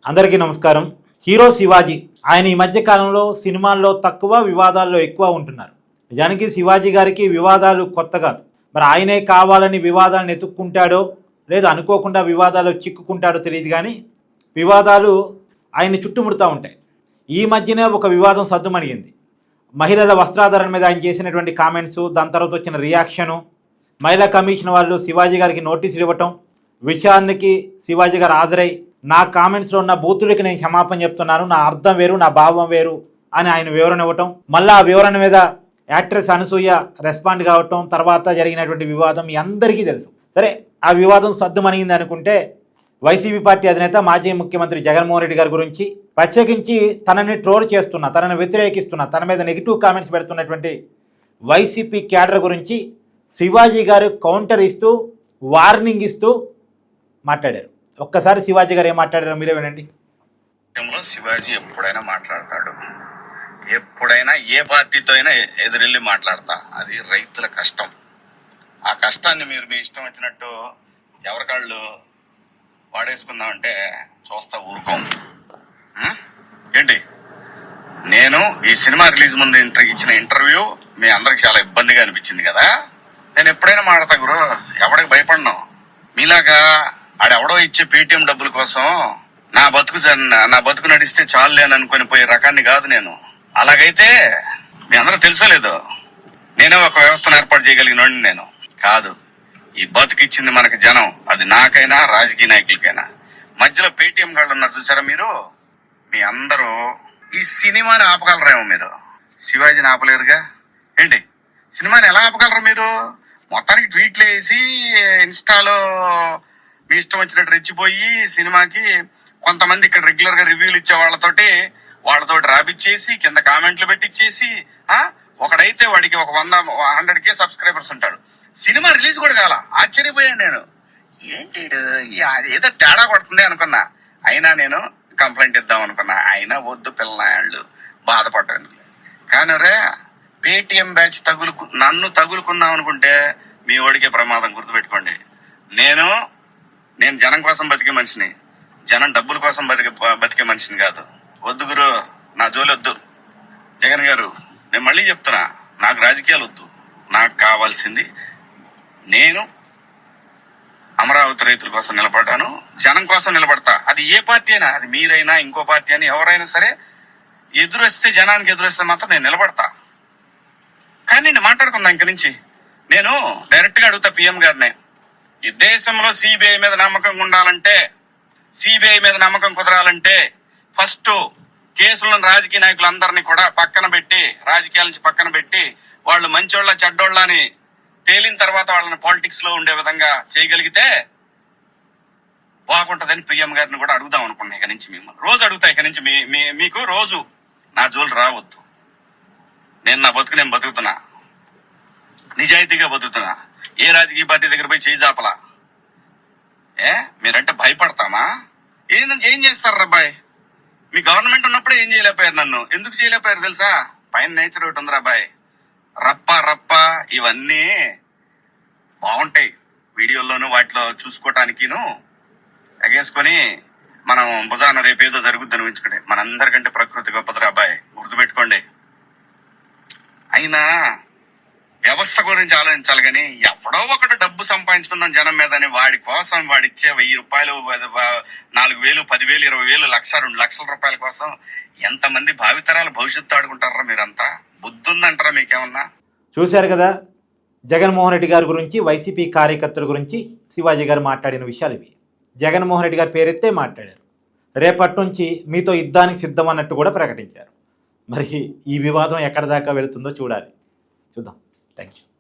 అందరికీ నమస్కారం. హీరో శివాజీ ఆయన ఈ మధ్య కాలంలో సినిమాల్లో తక్కువ, వివాదాల్లో ఎక్కువ ఉంటున్నారు. నిజానికి శివాజీ గారికి వివాదాలు కొత్త కాదు. మరి ఆయనే కావాలని వివాదాలను ఎత్తుక్కుంటాడో లేదా అనుకోకుండా వివాదాల్లో చిక్కుకుంటాడో తెలియదు, కానీ వివాదాలు ఆయన్ని చుట్టుముడుతూ ఉంటాయి. ఈ మధ్యనే ఒక వివాదం సద్దుమణిగింది. మహిళల వస్త్రాధారణ మీద ఆయన చేసినటువంటి కామెంట్స్, దాని తర్వాత వచ్చిన రియాక్షను, మహిళా కమిషన్ వాళ్ళు శివాజీ గారికి నోటీసులు ఇవ్వటం, విచారణకి శివాజీ గారు హాజరై నా కామెంట్స్లో ఉన్న బూతులకి నేను క్షమాపణ చెప్తున్నాను, నా అర్థం వేరు, నా భావం వేరు అని ఆయన వివరణ ఇవ్వటం, మళ్ళీ ఆ వివరణ మీద యాక్ట్రెస్ అనసూయ రెస్పాండ్ కావటం, తర్వాత జరిగినటువంటి వివాదం మీ అందరికీ తెలుసు. సరే, ఆ వివాదం సద్దుమణిగింది అనుకుంటే వైసీపీ పార్టీ అధినేత మాజీ ముఖ్యమంత్రి జగన్మోహన్ రెడ్డి గారి గురించి ప్రత్యేకించి తనని ట్రోల్ చేస్తున్న, తనని వ్యతిరేకిస్తున్న, తన మీద నెగిటివ్ కామెంట్స్ పెడుతున్నటువంటి వైసీపీ క్యాడర్ గురించి శివాజీ గారు కౌంటర్ ఇస్తూ, వార్నింగ్ ఇస్తూ మాట్లాడారు. ఒక్కసారి శివాజీ గారు ఏం మాట్లాడారో మీరే వినండి. శివాజీ ఎప్పుడైనా మాట్లాడతాడు, ఎప్పుడైనా ఏ పార్టీతో అయినా ఎదురెళ్ళి మాట్లాడతా. అది రైతుల కష్టం. ఆ కష్టాన్ని మీరు మీ ఇష్టం వచ్చినట్టు ఎవరికాళ్ళు వాడేసుకుందామంటే చూస్తా ఊరుకోం. ఏంటి, నేను ఈ సినిమా రిలీజ్ ముందు ఇచ్చిన ఇంటర్వ్యూ మీ అందరికి చాలా ఇబ్బందిగా అనిపించింది కదా. నేను ఎప్పుడైనా మాడతా గురు, ఎవరికి భయపడను. మీలాగా ఆడెవడో ఇచ్చే పేటిఎం డబ్బుల కోసం నా బతుకు నడిస్తే చాలులే అని అనుకుని పోయే రకాన్ని కాదు నేను. అలాగైతే మీ అందరూ తెలుసోలేదో, నేనే ఒక వ్యవస్థను ఏర్పాటు చేయగలిగినోడిని నేను కాదు. ఈ బతుకు ఇచ్చింది మనకి జనం, అది నాకైనా రాజకీయ నాయకులకైనా. మధ్యలో పేటిఎం గాళ్ళు ఉన్నారు చూసారా మీరు, మీ అందరూ ఈ సినిమాని ఆపగలరేమో, మీరు శివాజీని ఆపలేరుగా. ఏంటి, సినిమాని ఎలా ఆపగలరు మీరు? మొత్తానికి ట్వీట్లు వేసి ఇన్స్టాలో మీ ఇష్టం వచ్చినట్టు రెచ్చిపోయి సినిమాకి కొంతమంది ఇక్కడ రెగ్యులర్ గా రివ్యూలు ఇచ్చే వాళ్ళతోటి రాపిచ్చేసి కింద కామెంట్లు పెట్టిచ్చేసి, ఒకడైతే వాడికి ఒక 100K సబ్స్క్రైబర్స్ ఉంటాడు. సినిమా రిలీజ్ కూడా కాల. ఆశ్చర్యపోయాను నేను, ఏంటి ఏదో తేడా కొడుతుంది అనుకున్నా. అయినా నేను కంప్లైంట్ ఇద్దాం అనుకున్నా. అయినా వద్దు పిల్లనాయాళ్ళు బాధపడ్డానికి. కానీ రే, పేటిఎం బ్యాచ్ నన్ను తగులుకుందాం అనుకుంటే మీ ఓడికే ప్రమాదం. గుర్తుపెట్టుకోండి, నేను జనం కోసం బతికే మనిషిని, జనం డబ్బుల కోసం బతికే మనిషిని కాదు. వద్దు గురు, నా జోలి వద్దు. జగన్ గారు, నేను మళ్ళీ చెప్తున్నా, నాకు రాజకీయాలు వద్దు. నాకు కావాల్సింది, నేను అమరావతి రైతుల కోసం నిలబడ్డాను, జనం కోసం నిలబడతా. అది ఏ పార్టీ అయినా, అది మీరైనా ఇంకో పార్టీ అని ఎవరైనా సరే, ఎదురొస్తే జనానికి ఎదురొస్తే మాత్రం నేను నిలబడతా. కానీ నేను మాట్లాడుకుందా ఇంక నుంచి. నేను డైరెక్ట్ గా అడుగుతా పిఎం గారినే, ఈ దేశంలో సిబిఐ మీద నమ్మకం ఉండాలంటే, సిబిఐ మీద నమ్మకం కుదరాలంటే ఫస్ట్ కేసులను రాజకీయ నాయకులందరినీ కూడా పక్కన పెట్టి, రాజకీయాల నుంచి పక్కన పెట్టి, వాళ్ళు మంచోళ్ళ చెడ్డోళ్ళ అని తేలిన తర్వాత వాళ్ళని పాలిటిక్స్ లో ఉండే విధంగా చేయగలిగితే బాగుంటదని పిఎం గారిని కూడా అడుగుదాం అనుకున్నా. ఇక నుంచి మిమ్మల్ని రోజు అడుగుతా. ఇక నుంచి మీకు రోజు నా జోలు రావద్దు. నేను నా బతుకు నేను బతుకుతున్నా, నిజాయితీగా బతుకుతున్నా. ఏ రాజకీయ పార్టీ దగ్గర పోయి చేయి జాపలా. మీరంటే భయపడతామా? ఏం చేస్తారు అబ్బాయి? మీ గవర్నమెంట్ ఉన్నప్పుడే ఏం చేయలేకపోయారు. నన్ను ఎందుకు చేయలేకపోయారు తెలుసా? పైన నేచర్ ఒకటి ఉంది అబ్బాయి. రప్ప ఇవన్నీ బాగుంటాయి వీడియోల్లోనూ వాటిలో చూసుకోవటానికిను ఎగేసుకొని మనం భుజాన రేపేదో జరుగుద్దని ఊహించుకోండి. మనందరికంటే ప్రకృతి గొప్పదిరా అబ్బాయి, గుర్తుపెట్టుకోండి. అయినా వ్యవస్థ గురించి ఆలోచించాలి, కానీ ఎవడో ఒకటి డబ్బు సంపాదించుకుందాం జనం మీద అని వాడి కోసం వాడిచ్చే 1000 రూపాయలు, 4000, 10,000, 20,000, 1,00,000, 2 లక్షల రూపాయల కోసం ఎంతమంది భావితరాల భవిష్యత్తు ఆడుకుంటారా? మీరంతా బుద్ధుందంటారా మీకేమన్నా? చూశారు కదా, జగన్మోహన్ రెడ్డి గారి గురించి, వైసీపీ కార్యకర్తల గురించి శివాజీ గారు మాట్లాడిన విషయాలు ఇవి. జగన్మోహన్ రెడ్డి గారి పేరెత్తే మాట్లాడారు. రేపటి నుంచి మీతో యుద్ధానికి సిద్ధం అన్నట్టు కూడా ప్రకటించారు. మరి ఈ వివాదం ఎక్కడి దాకా వెళుతుందో చూడాలి. చూద్దాం. Thank you.